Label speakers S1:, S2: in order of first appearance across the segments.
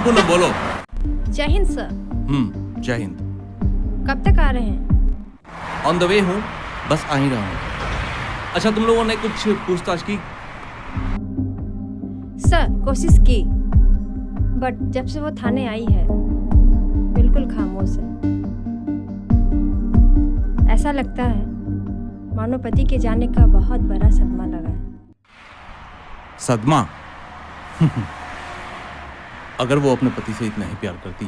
S1: पूनम बोलो।
S2: जय हिंद सर।
S1: जय हिंद।
S2: कब तक आ रहे हैं?
S1: ऑन द वे हूँ, बस आ ही रहा हूँ। अच्छा, तुम लोगों ने कुछ पूछताछ की?
S2: सर कोशिश की, बट जब से वो थाने आई है बिल्कुल खामोश है। ऐसा लगता है मानो पति के जाने का बहुत बड़ा सदमा लगा है।
S1: सदमा? अगर वो अपने पति से इतना ही प्यार करती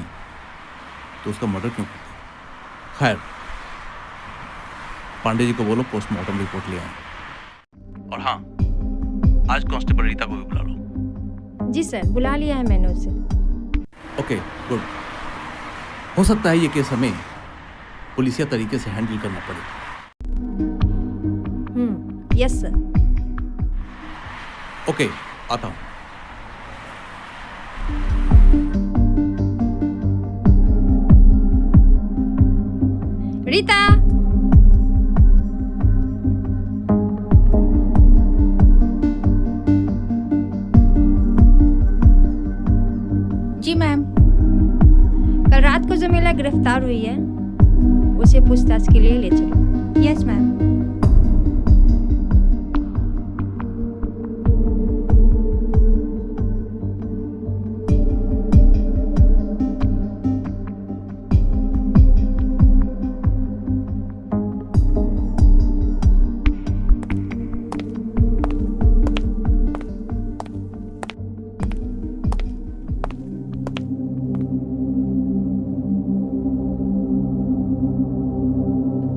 S1: तो उसका मर्डर क्यों करती? खैर, पांडे जी को बोलो पोस्टमार्टम रिपोर्ट ले आए। और हाँ, आज कांस्टेबल रीता को भी बुला लो।
S2: जी सर, बुला लिया है मैंने उसे।
S1: Okay, good. हो सकता है ये केस हमें पुलिसिया तरीके से हैंडल करना पड़े।
S2: Yes sir.
S1: ओके, आता हूं।
S2: रीता,
S3: जी मैम।
S2: कल रात को जो महिला गिरफ्तार हुई है उसे पूछताछ के लिए ले चलो।
S3: Yes ma'am.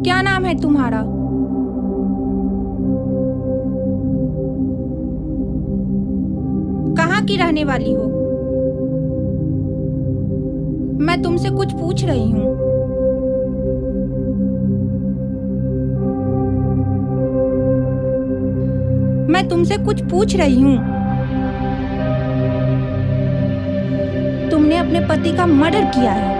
S3: क्या नाम है तुम्हारा? कहाँ की रहने वाली हो? मैं तुमसे कुछ पूछ रही हूँ। मैं तुमसे कुछ पूछ रही हूँ। तुमने अपने पति का मर्डर किया है।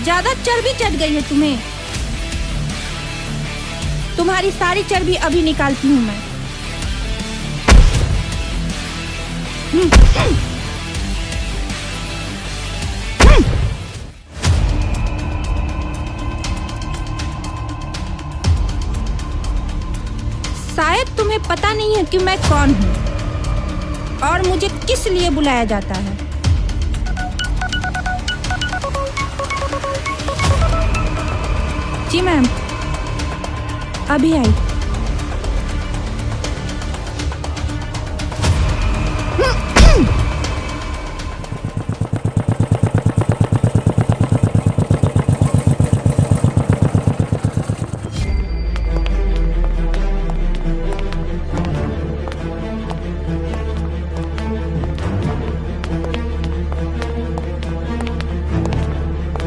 S3: ज्यादा चर्बी चढ़ गई है तुम्हें। तुम्हारी सारी चर्बी अभी निकालती हूँ मैं। शायद तुम्हें पता नहीं है कि मैं कौन हूँ और मुझे किस लिए बुलाया जाता है। जी मैम, अभी आई।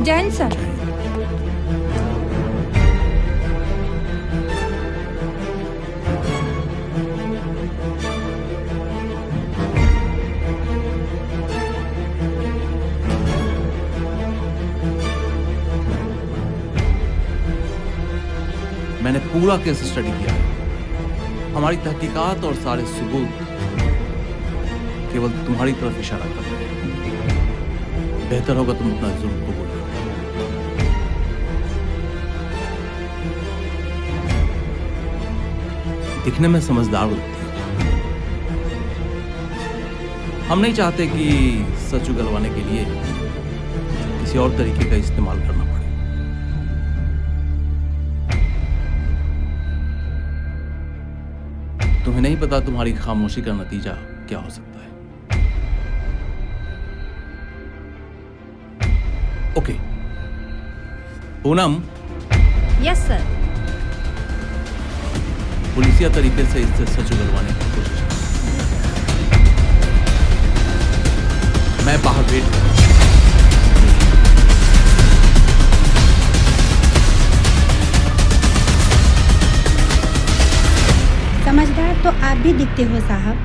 S3: जैन सर,
S1: मैंने पूरा केस स्टडी किया है। हमारी तहकीकात और सारे सबूत केवल तुम्हारी तरफ इशारा कर रहे हैं। बेहतर होगा तुम अपना जुर्म कबूल करो। दिखने में समझदार लगती है। हम नहीं चाहते कि सच उगलवाने के लिए किसी और तरीके का इस्तेमाल करना पड़े। तुम्हें नहीं पता तुम्हारी खामोशी का नतीजा क्या हो सकता है। ओके पूनम।
S2: Yes sir.
S1: पुलिसिया तरीके से इससे सच उगलवाने की कोशिश कर। मैं बाहर वेट कर।
S3: समझदार तो आप भी दिखते हो साहब।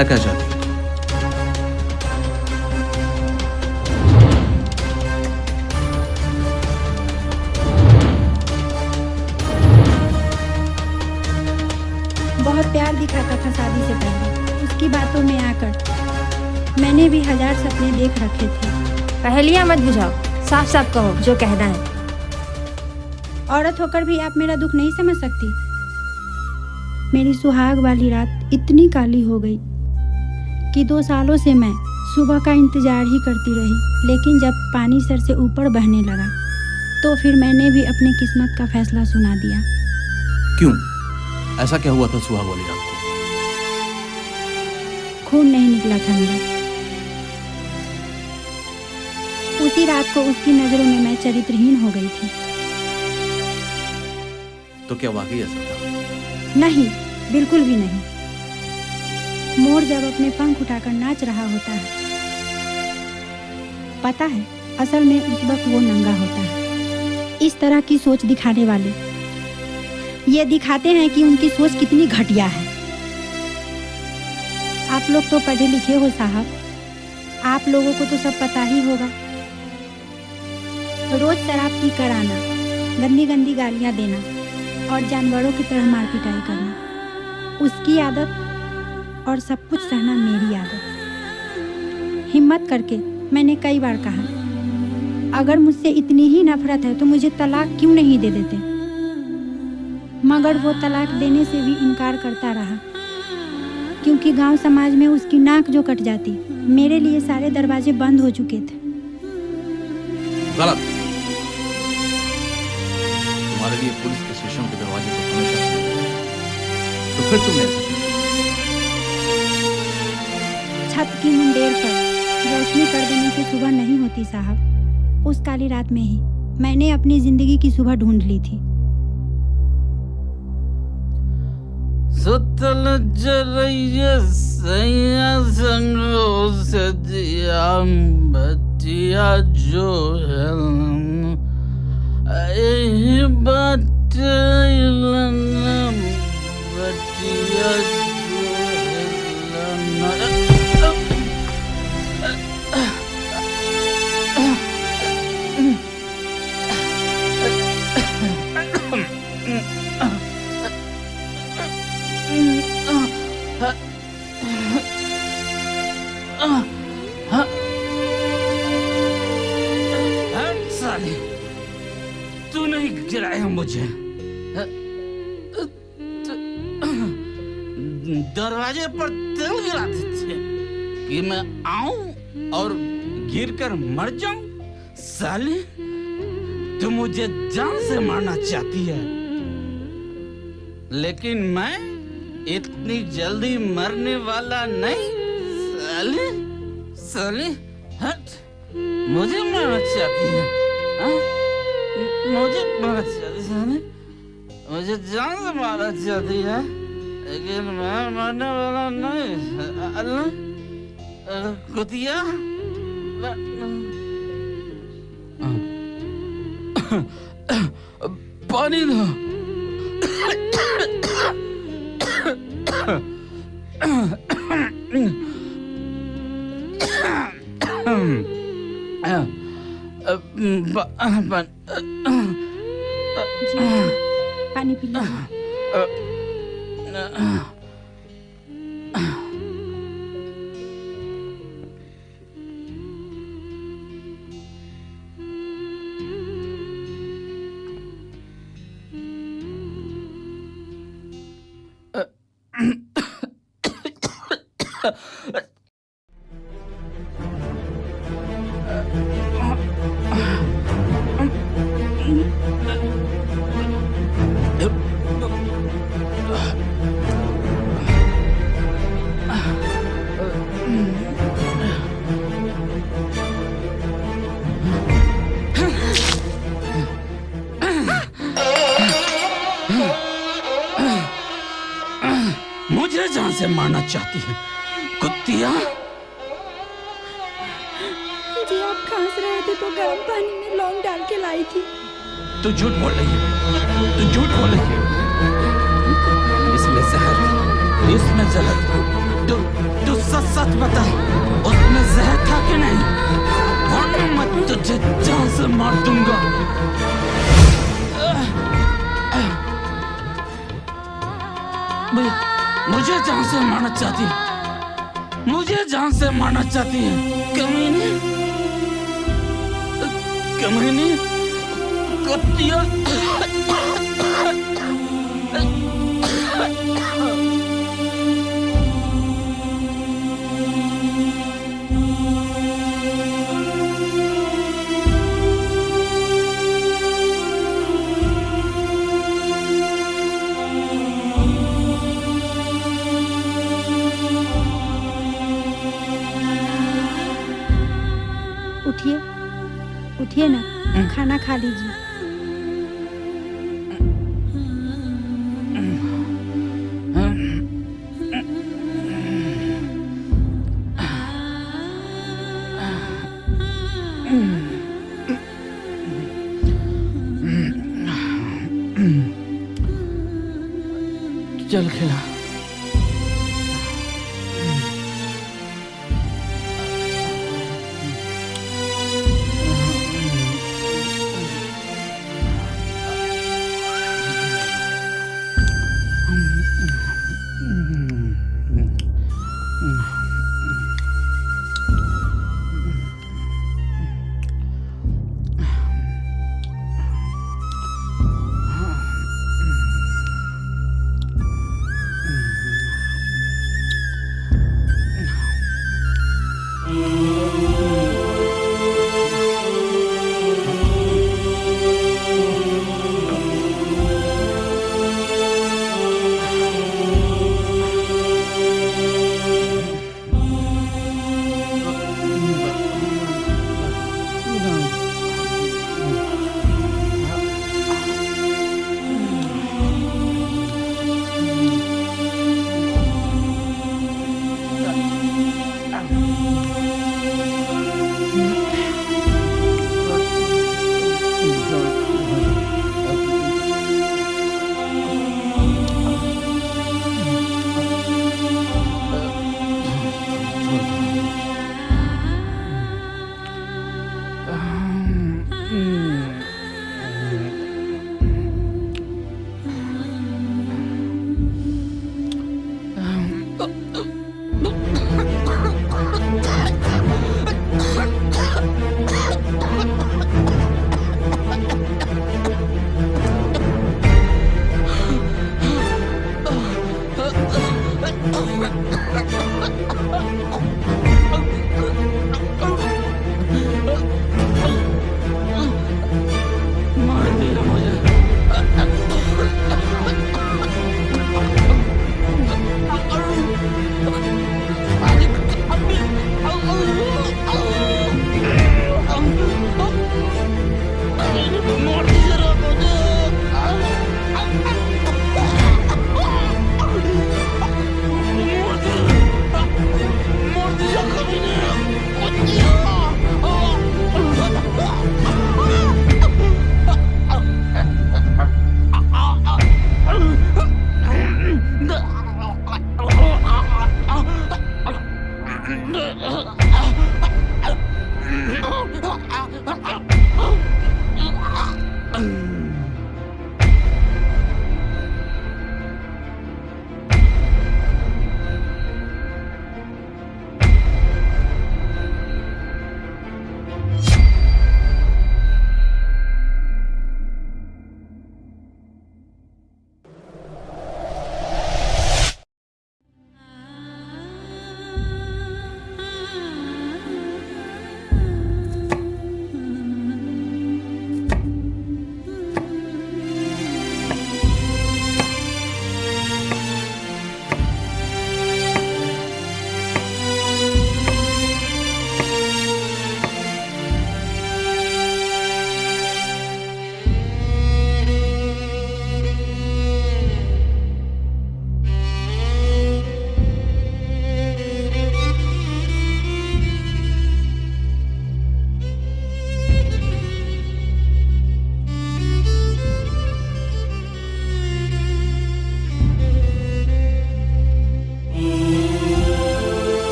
S1: कहना क्या चाहती है?
S4: बहुत प्यार दिखाता था शादी से पहले। उसकी बातों में आकर मैंने भी 1000 सपने देख रखे थे।
S2: पहेलियाँ मत बुझाओ, साफ साफ कहो जो कहना है।
S4: औरत होकर भी आप मेरा दुख नहीं समझ सकती। मेरी सुहाग वाली रात इतनी काली हो गई कि 2 सालों से मैं सुबह का इंतजार ही करती रही। लेकिन जब पानी सर से ऊपर बहने लगा तो फिर मैंने भी अपनी किस्मत का फैसला सुना दिया।
S1: क्यों? ऐसा क्या हुआ था सुहाग वाली रात को?
S4: खून नहीं निकला था मेरा। उसी रात को उसकी नजरों में मैं चरित्रहीन हो गई थी।
S1: तो क्या वाकई ऐसा था?
S4: नहीं, बिल्कुल भी नहीं। मोर जब अपने पंख उठाकर नाच रहा होता है, पता है असल में उस वक्त वो नंगा होता है। इस तरह की सोच दिखाने वाले ये दिखाते हैं कि उनकी सोच कितनी घटिया है। आप लोग तो पढ़े लिखे हो साहब, आप लोगों को तो सब पता ही होगा। रोज शराब पी कर आना, गंदी गंदी गालियां देना और जानवरों की तरह मार पिटाई करना उसकी आदत और सब कुछ सहना मेरी आदत। हिम्मत करके मैंने कई बार कहा, अगर मुझसे इतनी ही नफरत है तो मुझे तलाक क्यों नहीं दे देते। मगर वो तलाक देने से भी इनकार करता रहा, क्योंकि गांव समाज में उसकी नाक जो कट जाती, मेरे लिए सारे दरवाजे बंद हो चुके थे।
S1: गलत। तुम्हारे लिए पुलिस के स्टेशन के दरवाजे तो हमेशा खुले हैं। तो फिर तुमने ऐसा क्यों?
S4: छत की मुंडेर पर रोशनी कर देने से सुबह नहीं होती साहब। उस काली रात में ही मैंने अपनी जिंदगी की सुबह ढूंढ ली थी।
S5: सुतल जरैया सैया संगो सजिया बतिया जो है बतिया साले तू नहीं गिराया मुझे। दरवाजे पर तेल गिराते थे कि मैं आऊं और गिरकर मर जाऊं। साले तू मुझे जान से मारना चाहती है, लेकिन मैं इतनी जल्दी मरने वाला नहीं। साले साले हट, मुझे मारना चाहती है, हाँ? मुझे मारना चाहती है, मुझे जान से मारना चाहती है, लेकिन मैं मरने वाला नहीं। अल्लाह कुतिया पानी दो।
S4: पानी पी लो।
S5: मुझे जान से मारना चाहती है कुत्तिया।
S4: जी आप खांस रहे थे तो गर्म पानी में लौंग डाल के लाई थी।
S5: तू झूठ बोल रही है, तू झूठ बोल रही है। इसमें जहर था, इसमें जहर था। तू सच बता, उसमें जहर था कि नहीं, वरना मैं तुझे जान से मार दूंगा। मुझे जान से मारना चाहती है, मुझे जान से मारना चाहती है। कमीनी कुत्तिया।
S4: उठिए, उठिए ना, खाना खा लीजिए।
S5: चल खिला।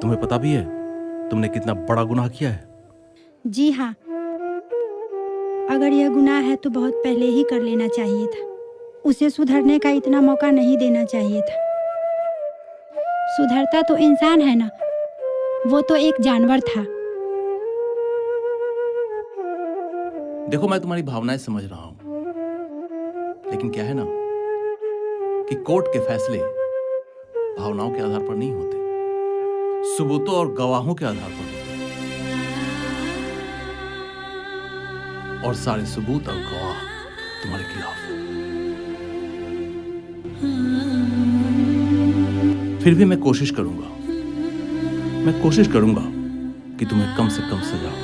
S1: तुम्हें पता भी है तुमने कितना बड़ा गुनाह किया है?
S4: जी हाँ, अगर यह गुनाह है तो बहुत पहले ही कर लेना चाहिए था। उसे सुधरने का इतना मौका नहीं देना चाहिए था। सुधरता तो इंसान है ना, वो तो एक जानवर था।
S1: देखो, मैं तुम्हारी भावनाएं समझ रहा हूं, लेकिन क्या है ना कि कोर्ट के फैसले भावनाओं के आधार पर नहीं होते, सबूतों और गवाहों के आधार पर होते हैं। और सारे सबूत और गवाह तुम्हारे खिलाफ हैं। फिर भी मैं कोशिश करूंगा कि तुम्हें कम से कम सजा हो।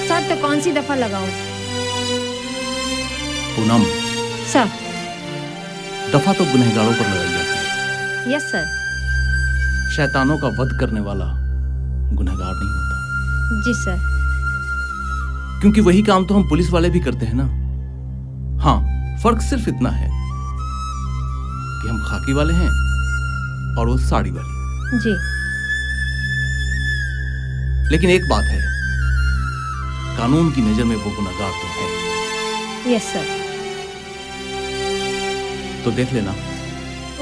S2: सर तो कौन सी दफा लगाऊं?
S1: पूनम,
S2: सर।
S1: दफा तो गुनहगारों पर लगाई जाती है।
S2: Yes sir.
S1: शैतानों का वध करने वाला गुनहगार नहीं होता,
S2: जी सर।
S1: क्योंकि वही काम तो हम पुलिस वाले भी करते हैं ना। हाँ, फर्क सिर्फ इतना है कि हम खाकी वाले हैं और वो साड़ी वाली।
S2: जी।
S1: लेकिन एक बात है, कानून की नजर में वो गुनहगार तो है।
S2: Yes sir.
S1: तो देख लेना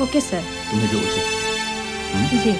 S2: ओके सर।
S1: तुम्हें जो उचित।
S2: जी।